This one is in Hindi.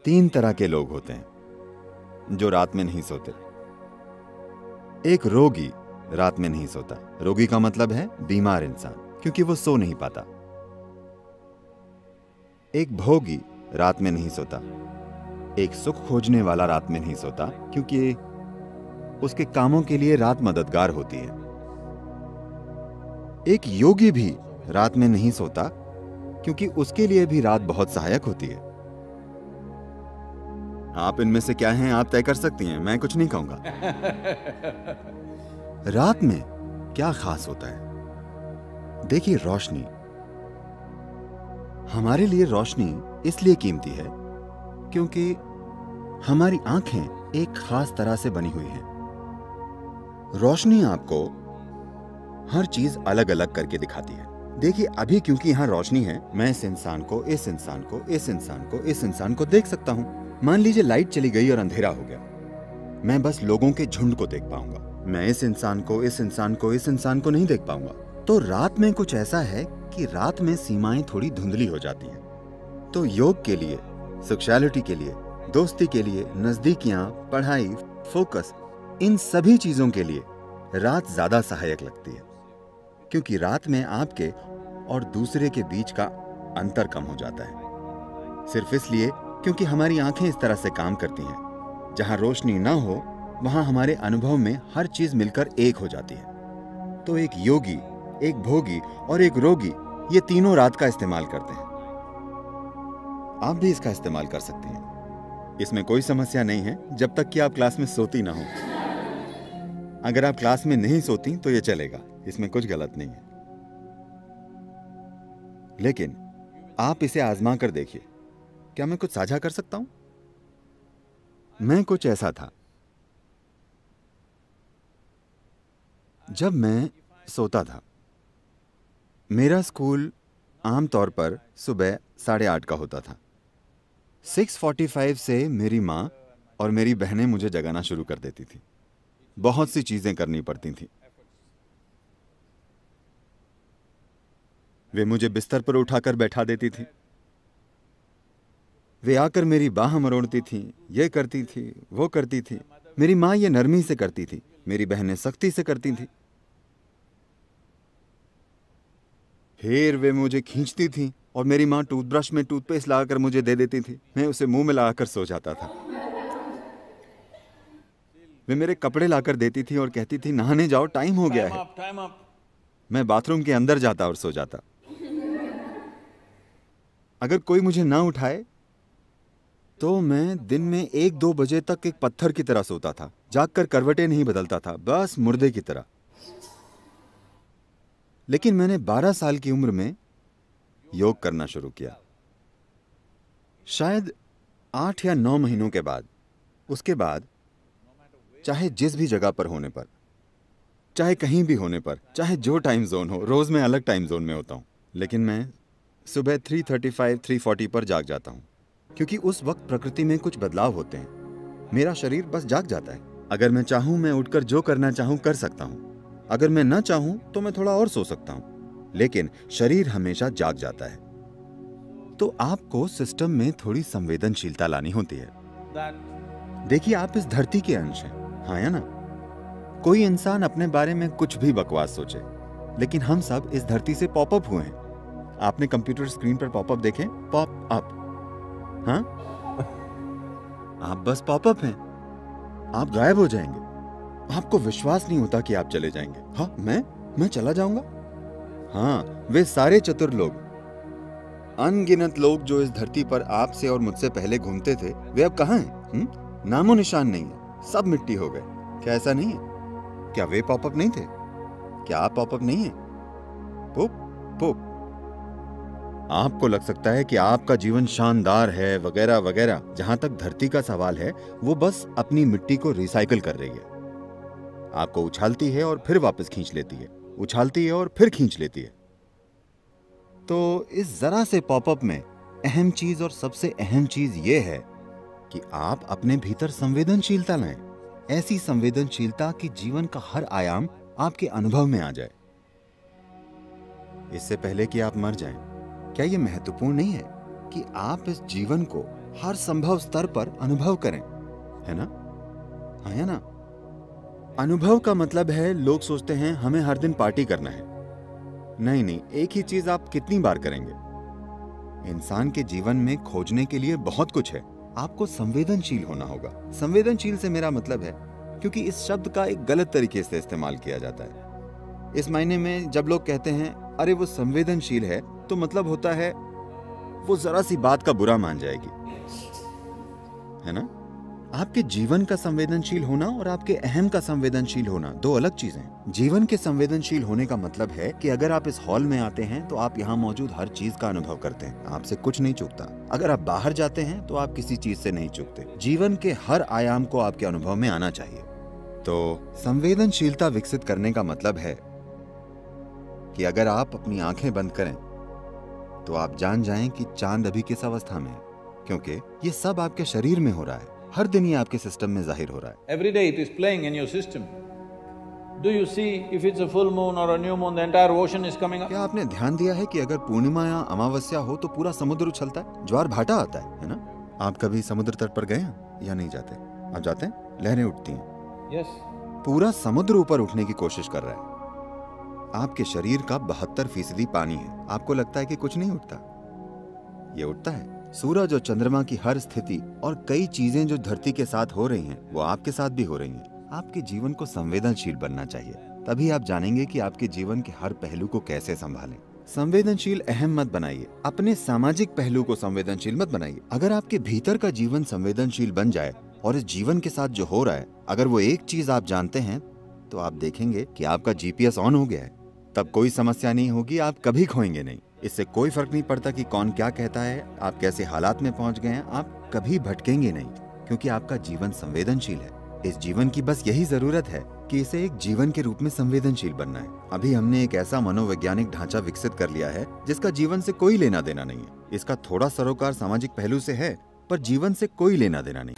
तीन तरह के लोग होते हैं जो रात में नहीं सोते। एक रोगी रात में नहीं सोता। रोगी का मतलब है बीमार इंसान, क्योंकि वो सो नहीं पाता। एक भोगी रात में नहीं सोता। एक सुख खोजने वाला रात में नहीं सोता, क्योंकि उसके कामों के लिए रात मददगार होती है। एक योगी भी रात में नहीं सोता, क्योंकि उसके लिए भी रात बहुत सहायक होती है। आप इनमें से क्या हैं आप तय कर सकती हैं, मैं कुछ नहीं कहूंगा। रात में क्या खास होता है? देखिए, रोशनी। हमारे लिए रोशनी इसलिए कीमती है क्योंकि हमारी आंखें एक खास तरह से बनी हुई हैं। रोशनी आपको हर चीज अलग अलग करके दिखाती है। देखिए, अभी क्योंकि यहां रोशनी है, मैं इस इंसान को, इस इंसान को, इस इंसान को, इस इंसान को देख सकता हूं। मान लीजिए लाइट चली गई और अंधेरा हो गया, मैं बस लोगों के झुंड को देख पाऊंगा। मैं इस इंसान को, इस इंसान को, इस इंसान को नहीं देख पाऊंगा। तो रात में कुछ ऐसा है कि रात में सीमाएं थोड़ी धुंधली हो जाती हैं। तो योग के लिए, सेक्सुअलिटी के लिए, दोस्ती के लिए, नजदीकियां, पढ़ाई, फोकस, इन सभी चीजों के लिए रात ज्यादा सहायक लगती है, क्योंकि रात में आपके और दूसरे के बीच का अंतर कम हो जाता है। सिर्फ इसलिए क्योंकि हमारी आंखें इस तरह से काम करती हैं। जहां रोशनी ना हो, वहां हमारे अनुभव में हर चीज मिलकर एक हो जाती है। तो एक योगी, एक भोगी और एक रोगी, ये तीनों रात का इस्तेमाल करते हैं। आप भी इसका इस्तेमाल कर सकती हैं। इसमें कोई समस्या नहीं है, जब तक कि आप क्लास में सोती ना हो। अगर आप क्लास में नहीं सोती तो ये चलेगा, इसमें कुछ गलत नहीं है। लेकिन आप इसे आजमा कर देखिए। क्या मैं कुछ साझा कर सकता हूं? मैं कुछ ऐसा था। जब मैं सोता था, मेरा स्कूल आमतौर पर सुबह 8:30 का होता था। 6:45 से मेरी माँ और मेरी बहनें मुझे जगाना शुरू कर देती थी। बहुत सी चीजें करनी पड़ती थी। वे मुझे बिस्तर पर उठाकर बैठा देती थी। वे आकर मेरी बाह मरोड़ती थी, ये करती थी, वो करती थी। मेरी माँ ये नरमी से करती थी, मेरी बहनें सख्ती से करती थी। फिर वे मुझे खींचती थी और मेरी माँ टूथब्रश में टूथपेस्ट लगाकर मुझे दे देती थी। मैं उसे मुंह में लगाकर सो जाता था। वे मेरे कपड़े लाकर देती थी और कहती थी, नहाने जाओ, टाइम हो गया है। मैं बाथरूम के अंदर जाता और सो जाता। अगर कोई मुझे ना उठाए तो मैं दिन में 1-2 बजे तक एक पत्थर की तरह सोता था। जागकर करवटें नहीं बदलता था, बस मुर्दे की तरह। लेकिन मैंने 12 साल की उम्र में योग करना शुरू किया। शायद 8 या 9 महीनों के बाद, उसके बाद चाहे जिस भी जगह पर होने पर, चाहे कहीं भी होने पर, चाहे जो टाइम जोन हो, रोज मैं अलग टाइम जोन में होता हूं, लेकिन मैं सुबह 3:35, 3:40 पर जाग जाता हूं, क्योंकि उस वक्त प्रकृति में कुछ बदलाव होते हैं। मेरा शरीर बस जाग जाता है। अगर मैं चाहूं, मैं उठकर जो करना चाहूं कर सकता हूं। अगर मैं ना चाहूं तो मैं थोड़ा और सो सकता हूं, लेकिन शरीर हमेशा जाग जाता है। तो आपको सिस्टम में थोड़ी संवेदनशीलता लानी होती है। देखिए, आप इस धरती के अंश हैं, हाँ या ना? कोई इंसान अपने बारे में कुछ भी बकवास सोचे, लेकिन हम सब इस धरती से पॉपअप हुए हैं। आपने कंप्यूटर स्क्रीन पर पॉपअप देखे? पॉप अप, हाँ? आप बस पॉपअप हैं। आप गायब हो जाएंगे। आपको विश्वास नहीं होता कि आप चले जाएंगे। हाँ, मैं चला जाऊंगा? हाँ, वे सारे चतुर लोग, अनगिनत लोग जो इस धरती पर आपसे और मुझसे पहले घूमते थे, वे अब कहां हैं? नामो निशान नहीं है, सब मिट्टी हो गए। क्या ऐसा नहीं है? क्या वे पॉपअप नहीं थे? क्या आप पॉपअप नहीं है? पुप पुप। आपको लग सकता है कि आपका जीवन शानदार है, वगैरह वगैरह। जहां तक धरती का सवाल है, वो बस अपनी मिट्टी को रिसाइकिल कर रही है। आपको उछालती है और फिर वापस खींच लेती है, उछालती है और फिर खींच लेती है। तो इस जरा से पॉपअप में अहम चीज और सबसे अहम चीज ये है कि आप अपने भीतर संवेदनशीलता लाएं। ऐसी संवेदनशीलता कि जीवन का हर आयाम आपके अनुभव में आ जाए, इससे पहले कि आप मर जाएं। क्या यह महत्वपूर्ण नहीं है कि आप इस जीवन को हर संभव स्तर पर अनुभव करें, है ना? हाँ, है ना? अनुभव का मतलब है, लोग सोचते हैं हमें हर दिन पार्टी करना है। नहीं नहीं, एक ही चीज आप कितनी बार करेंगे? इंसान के जीवन में खोजने के लिए बहुत कुछ है। आपको संवेदनशील होना होगा। संवेदनशील से मेरा मतलब है, क्योंकि इस शब्द का एक गलत तरीके से इस्तेमाल किया जाता है। इस मायने में जब लोग कहते हैं अरे वो संवेदनशील है, तो मतलब होता है वो जरा सी बात का बुरा मान जाएगी, है ना? आपके जीवन का संवेदनशील होना और आपके अहम का संवेदनशील होना दो अलग चीजें। जीवन के संवेदनशील होने का मतलब है कि अगर आप इस हॉल में आते हैं तो आप यहाँ मौजूद हर चीज का अनुभव करते हैं, आपसे कुछ नहीं चूकता। अगर आप बाहर जाते हैं तो आप किसी चीज से नहीं चूकते। जीवन के हर आयाम को आपके अनुभव में आना चाहिए। तो संवेदनशीलता विकसित करने का मतलब है कि अगर आप अपनी आंखें बंद करें तो आप जान जाएं कि चांद अभी किस अवस्था में है, क्योंकि ये सब आपके शरीर में हो रहा है। हर दिन ये आपके सिस्टम में जाहिर हो रहा है। Every day it is playing in your system. Do you see if it's a full moon or a new moon, the entire ocean is coming up? क्या आपने ध्यान दिया है कि अगर पूर्णिमा या अमावस्या हो तो पूरा समुद्र उछलता है, ज्वार भाटा आता है ना? आप कभी समुद्र तट पर गए हैं या नहीं जाते? आप जाते हैं? लहरें उठती हैं। Yes. पूरा समुद्र ऊपर उठने की कोशिश कर रहा है। आपके शरीर का 72% पानी है। आपको लगता है कि कुछ नहीं उठता? ये उठता है। सूरज और चंद्रमा की हर स्थिति और कई चीजें जो धरती के साथ हो रही हैं, वो आपके साथ भी हो रही हैं। आपके जीवन को संवेदनशील बनना चाहिए, तभी आप जानेंगे कि आपके जीवन के हर पहलू को कैसे संभालें। संवेदनशील अहम मत बनाइए, अपने सामाजिक पहलू को संवेदनशील मत बनाइए। अगर आपके भीतर का जीवन संवेदनशील बन जाए और इस जीवन के साथ जो हो रहा है, अगर वो एक चीज आप जानते हैं, तो आप देखेंगे कि आपका जीपीएस ऑन हो गया है। तब कोई समस्या नहीं होगी, आप कभी खोएंगे नहीं। इससे कोई फर्क नहीं पड़ता कि कौन क्या कहता है, आप कैसे हालात में पहुंच गए हैं, आप कभी भटकेंगे नहीं, क्योंकि आपका जीवन संवेदनशील है। इस जीवन की बस यही जरूरत है कि इसे एक जीवन के रूप में संवेदनशील बनना है। अभी हमने एक ऐसा मनोवैज्ञानिक ढांचा विकसित कर लिया है जिसका जीवन से कोई लेना देना नहीं है। इसका थोड़ा सरोकार सामाजिक पहलू से है, पर जीवन से कोई लेना देना नहीं।